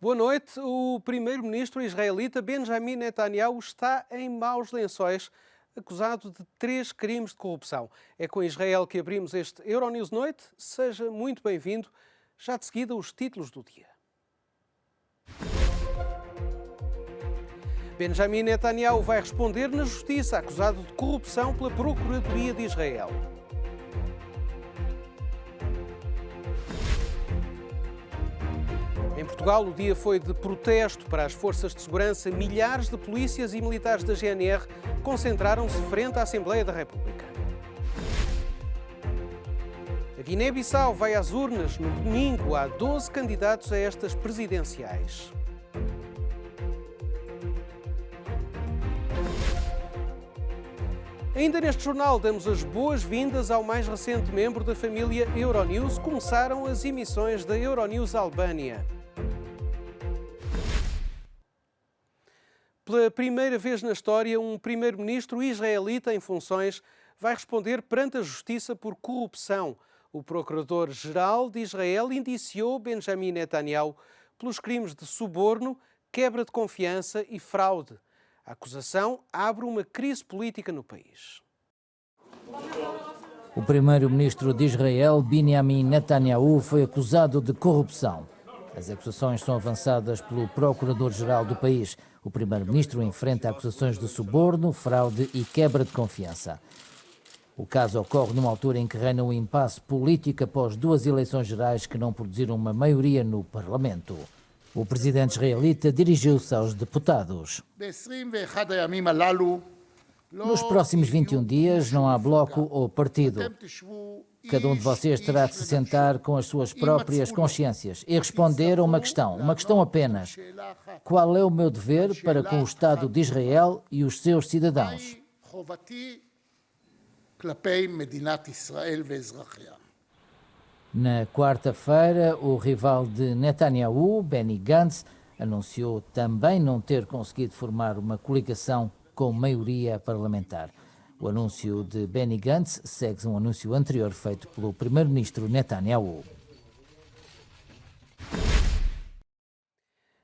Boa noite. O primeiro-ministro israelita Benjamin Netanyahu está em maus lençóis, acusado de 3 crimes de corrupção. É com Israel que abrimos este Euronews Noite. Seja muito bem-vindo. Já de seguida, os títulos do dia. Benjamin Netanyahu vai responder na justiça, acusado de corrupção pela Procuradoria de Israel. Em Portugal, o dia foi de protesto para as forças de segurança. Milhares de polícias e militares da GNR concentraram-se frente à Assembleia da República. A Guiné-Bissau vai às urnas no domingo. Há 12 candidatos a estas presidenciais. Ainda neste jornal damos as boas-vindas ao mais recente membro da família Euronews. Começaram as emissões da Euronews Albânia. Pela primeira vez na história, um primeiro-ministro israelita em funções vai responder perante a justiça por corrupção. O procurador-geral de Israel indiciou Benjamin Netanyahu pelos crimes de suborno, quebra de confiança e fraude. A acusação abre uma crise política no país. O primeiro-ministro de Israel, Benjamin Netanyahu, foi acusado de corrupção. As acusações são avançadas pelo procurador-geral do país. O primeiro-ministro enfrenta acusações de suborno, fraude e quebra de confiança. O caso ocorre numa altura em que reina um impasse político após 2 eleições gerais que não produziram uma maioria no Parlamento. O presidente israelita dirigiu-se aos deputados. Nos próximos 21 dias não há bloco ou partido. Cada um de vocês terá de se sentar com as suas próprias consciências e responder a uma questão apenas. Qual é o meu dever para com o Estado de Israel e os seus cidadãos? Na quarta-feira, o rival de Netanyahu, Benny Gantz, anunciou também não ter conseguido formar uma coligação com maioria parlamentar. O anúncio de Benny Gantz segue um anúncio anterior feito pelo primeiro-ministro Netanyahu.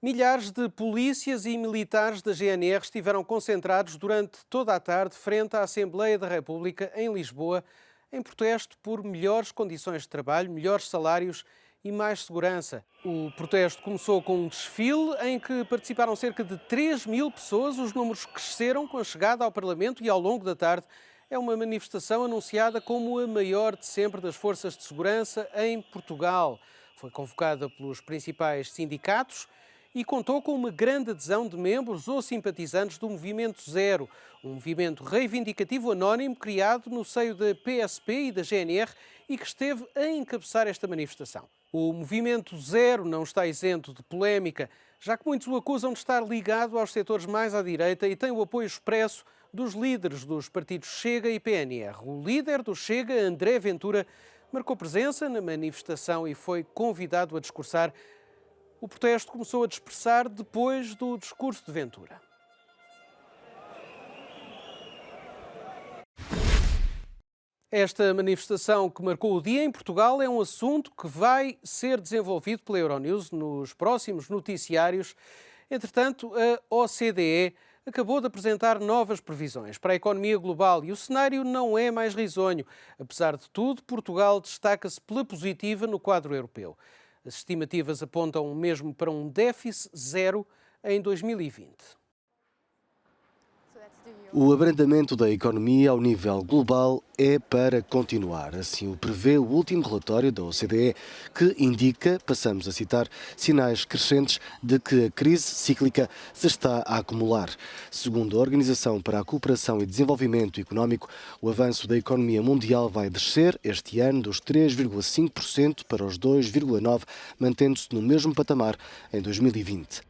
Milhares de polícias e militares da GNR estiveram concentrados durante toda a tarde frente à Assembleia da República em Lisboa, em protesto por melhores condições de trabalho, melhores salários e mais segurança. O protesto começou com um desfile em que participaram cerca de 3.000 pessoas. Os números cresceram com a chegada ao Parlamento e ao longo da tarde é uma manifestação anunciada como a maior de sempre das forças de segurança em Portugal. Foi convocada pelos principais sindicatos e contou com uma grande adesão de membros ou simpatizantes do Movimento Zero, um movimento reivindicativo anónimo criado no seio da PSP e da GNR e que esteve a encabeçar esta manifestação. O Movimento Zero não está isento de polémica, já que muitos o acusam de estar ligado aos setores mais à direita e tem o apoio expresso dos líderes dos partidos Chega e PNR. O líder do Chega, André Ventura, marcou presença na manifestação e foi convidado a discursar. O protesto começou a dispersar depois do discurso de Ventura. Esta manifestação que marcou o dia em Portugal é um assunto que vai ser desenvolvido pela Euronews nos próximos noticiários. Entretanto, a OCDE acabou de apresentar novas previsões para a economia global e o cenário não é mais risonho. Apesar de tudo, Portugal destaca-se pela positiva no quadro europeu. As estimativas apontam mesmo para um déficit zero em 2020. O abrandamento da economia ao nível global é para continuar. Assim o prevê o último relatório da OCDE, que indica, passamos a citar, sinais crescentes de que a crise cíclica se está a acumular. Segundo a Organização para a Cooperação e Desenvolvimento Económico, o avanço da economia mundial vai descer este ano dos 3,5% para os 2,9%, mantendo-se no mesmo patamar em 2020.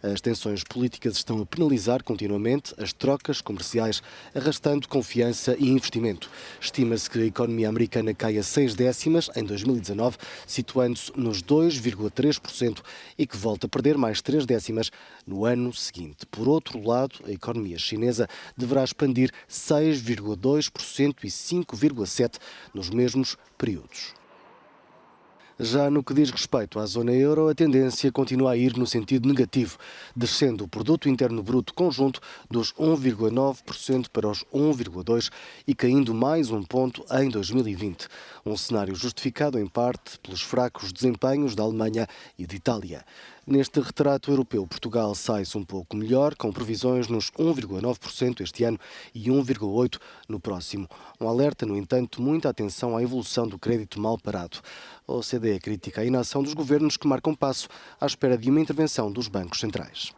As tensões políticas estão a penalizar continuamente as trocas comerciais, arrastando confiança e investimento. Estima-se que a economia americana caia 6 décimas em 2019, situando-se nos 2,3% e que volta a perder mais 3 décimas no ano seguinte. Por outro lado, a economia chinesa deverá expandir 6,2% e 5,7% nos mesmos períodos. Já no que diz respeito à zona euro, a tendência continua a ir no sentido negativo, descendo o produto interno bruto conjunto dos 1,9% para os 1,2% e caindo mais um ponto em 2020. Um cenário justificado em parte pelos fracos desempenhos da Alemanha e de Itália. Neste retrato europeu, Portugal sai-se um pouco melhor, com previsões nos 1,9% este ano e 1,8% no próximo. Um alerta, no entanto, muita atenção à evolução do crédito mal parado. A OCDE critica a inação dos governos que marcam passo à espera de uma intervenção dos bancos centrais.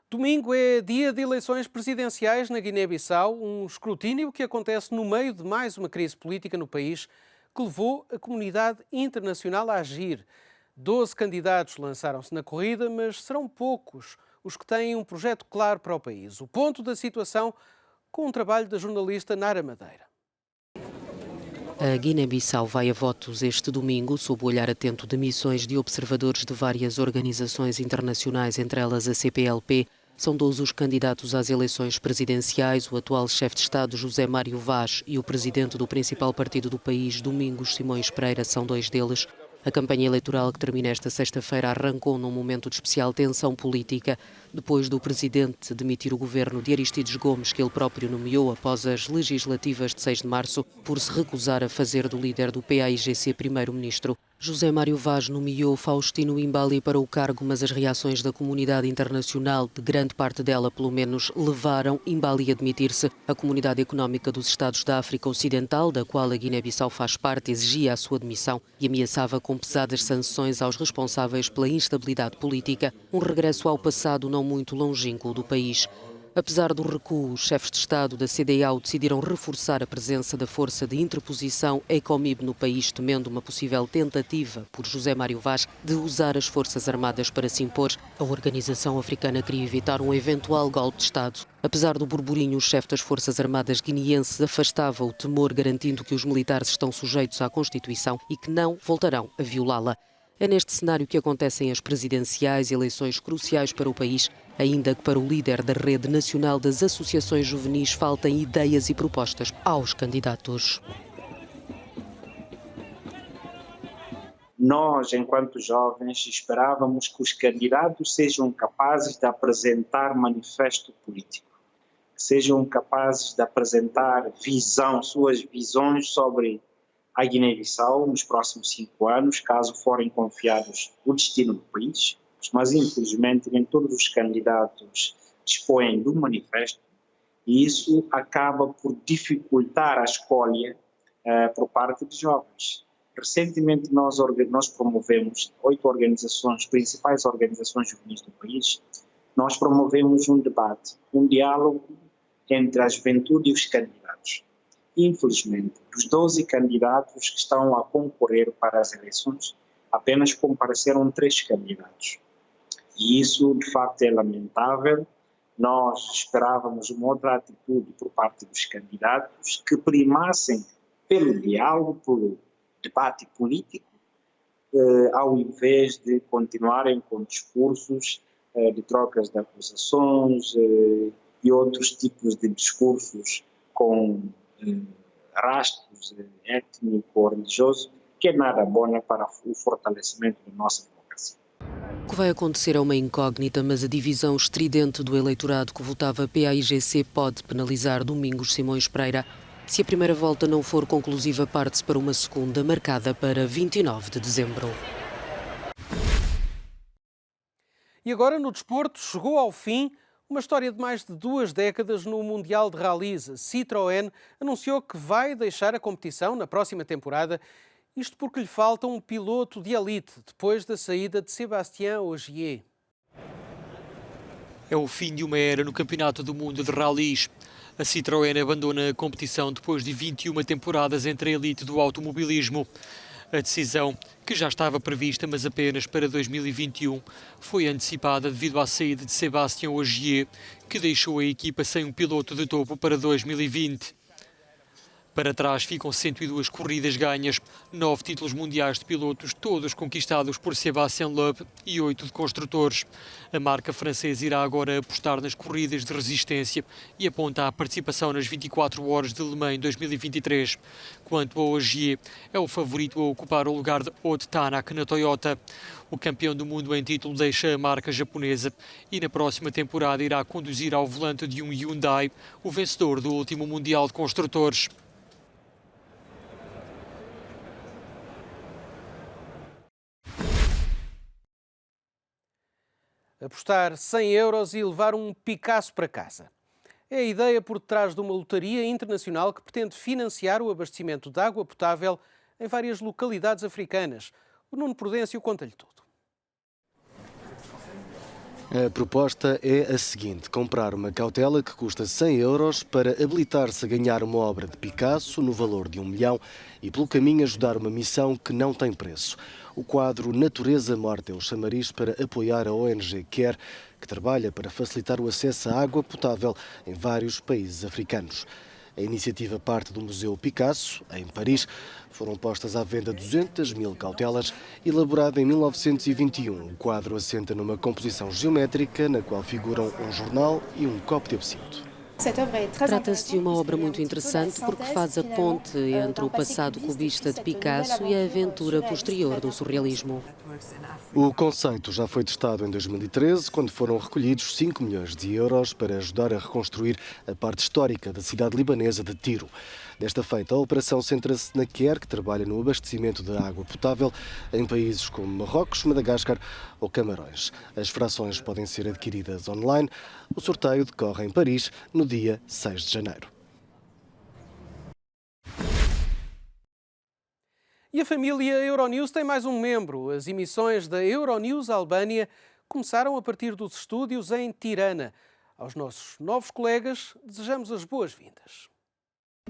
Domingo é dia de eleições presidenciais na Guiné-Bissau, um escrutínio que acontece no meio de mais uma crise política no país que levou a comunidade internacional a agir. 12 candidatos lançaram-se na corrida, mas serão poucos os que têm um projeto claro para o país. O ponto da situação com o trabalho da jornalista Nara Madeira. A Guiné-Bissau vai a votos este domingo, sob o olhar atento de missões de observadores de várias organizações internacionais, entre elas a CPLP. São 12 os candidatos às eleições presidenciais. O atual chefe de Estado, José Mário Vaz, e o presidente do principal partido do país, Domingos Simões Pereira, são dois deles. A campanha eleitoral, que termina esta sexta-feira, arrancou num momento de especial tensão política, depois do presidente demitir o governo de Aristides Gomes, que ele próprio nomeou após as legislativas de 6 de março, por se recusar a fazer do líder do PAIGC primeiro-ministro. José Mário Vaz nomeou Faustino Imbali para o cargo, mas as reações da comunidade internacional, de grande parte dela pelo menos, levaram Imbali a demitir-se. A Comunidade Económica dos Estados da África Ocidental, da qual a Guiné-Bissau faz parte, exigia a sua demissão e ameaçava com pesadas sanções aos responsáveis pela instabilidade política, um regresso ao passado não muito longínquo do país. Apesar do recuo, os chefes de Estado da CEDEAO decidiram reforçar a presença da Força de Interposição ECOMIB no país, temendo uma possível tentativa por José Mário Vaz de usar as Forças Armadas para se impor. A organização africana queria evitar um eventual golpe de Estado. Apesar do burburinho, o chefe das Forças Armadas guineenses afastava o temor, garantindo que os militares estão sujeitos à Constituição e que não voltarão a violá-la. É neste cenário que acontecem as presidenciais, eleições cruciais para o país, ainda que para o líder da Rede Nacional das Associações Juvenis faltem ideias e propostas aos candidatos. Nós, enquanto jovens, esperávamos que os candidatos sejam capazes de apresentar manifesto político, que sejam capazes de apresentar suas visões sobre a Guiné-Bissau nos próximos 5 anos, caso forem confiados o destino do país. Mas, infelizmente, nem todos os candidatos dispõem do manifesto e isso acaba por dificultar a escolha por parte de jovens. Recentemente, nós promovemos 8 organizações, principais organizações juvenis do país. Nós promovemos um debate, um diálogo entre a juventude e os candidatos. Infelizmente, dos 12 candidatos que estão a concorrer para as eleições, apenas compareceram 3 candidatos. E isso, de facto, é lamentável. Nós esperávamos uma outra atitude por parte dos candidatos que primassem pelo diálogo, pelo debate político, ao invés de continuarem com discursos de trocas de acusações e outros tipos de discursos com rastros étnico-religiosos, que é nada bom para o fortalecimento da nossa democracia. O que vai acontecer é uma incógnita, mas a divisão estridente do eleitorado que votava PAIGC pode penalizar Domingos Simões Pereira. Se a primeira volta não for conclusiva, parte-se para uma segunda, marcada para 29 de dezembro. E agora, no desporto, chegou ao fim uma história de mais de 2 décadas no Mundial de Rallys. A Citroën anunciou que vai deixar a competição na próxima temporada, isto porque lhe falta um piloto de elite, depois da saída de Sébastien Ogier. É o fim de uma era no Campeonato do Mundo de Rallys. A Citroën abandona a competição depois de 21 temporadas entre a elite do automobilismo. A decisão, que já estava prevista, mas apenas para 2021, foi antecipada devido à saída de Sébastien Ogier, que deixou a equipa sem um piloto de topo para 2020. Para trás ficam 102 corridas ganhas, 9 títulos mundiais de pilotos, todos conquistados por Sébastien Loeb e 8 de construtores. A marca francesa irá agora apostar nas corridas de resistência e aponta a participação nas 24 horas de Le Mans em 2023. Quanto ao Ogier, é o favorito a ocupar o lugar de Ode Tanak na Toyota. O campeão do mundo em título deixa a marca japonesa e na próxima temporada irá conduzir ao volante de um Hyundai, o vencedor do último Mundial de Construtores. Apostar 100 euros e levar um Picasso para casa. É a ideia por detrás de uma lotaria internacional que pretende financiar o abastecimento de água potável em várias localidades africanas. O Nuno Prudêncio conta-lhe tudo. A proposta é a seguinte: comprar uma cautela que custa 100 euros para habilitar-se a ganhar uma obra de Picasso no valor de 1 milhão e pelo caminho ajudar uma missão que não tem preço. O quadro Natureza Morta é o chamariz para apoiar a ONG CARE, que trabalha para facilitar o acesso à água potável em vários países africanos. A iniciativa parte do Museu Picasso, em Paris. Foram postas à venda 200 mil cautelas. Elaborado em 1921, o quadro assenta numa composição geométrica na qual figuram um jornal e um copo de absinto. Trata-se de uma obra muito interessante porque faz a ponte entre o passado cubista de Picasso e a aventura posterior do surrealismo. O conceito já foi testado em 2013, quando foram recolhidos 5 milhões de euros para ajudar a reconstruir a parte histórica da cidade libanesa de Tiro. Desta feita, a operação centra-se na CARE, que trabalha no abastecimento de água potável em países como Marrocos, Madagascar ou Camarões. As frações podem ser adquiridas online. O sorteio decorre em Paris no dia 6 de janeiro. E a família Euronews tem mais um membro. As emissões da Euronews Albânia começaram a partir dos estúdios em Tirana. Aos nossos novos colegas, desejamos as boas-vindas.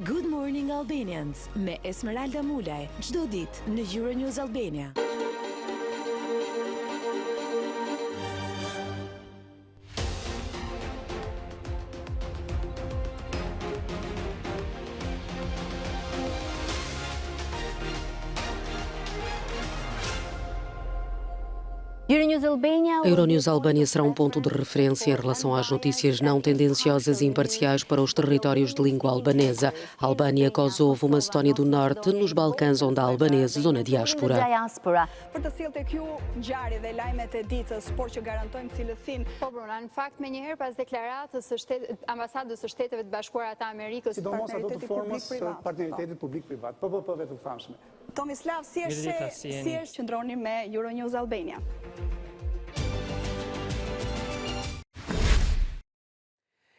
Good Morning Albanians, me Esmeralda Mulaj, çdo ditë në Euronews Albania. A Euronews Albânia será um ponto de referência em relação às notícias não tendenciosas e imparciais para os territórios de língua albanesa. Albânia, Kosovo, Macedónia do Norte, nos Balcãs onde há albaneses ou na diáspora. Për të sjellë tek ju ngjarje dhe lajmet e ditës, por që garantojmë cilësinë. Po Bruna, në fakt menjëherë pas deklaratës së ambasadës së Shteteve të Bashkuara të Amerikës për partneritetin publik-privat, PPP-ve të famshme. Tomislav, si është qëndroni me Euronews Albania?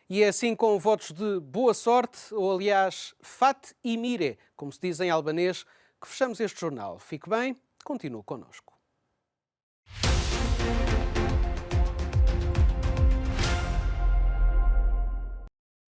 E é assim com votos de boa sorte, ou aliás, Fat e Mire, como se diz em albanês, que fechamos este jornal. Fique bem, continue connosco.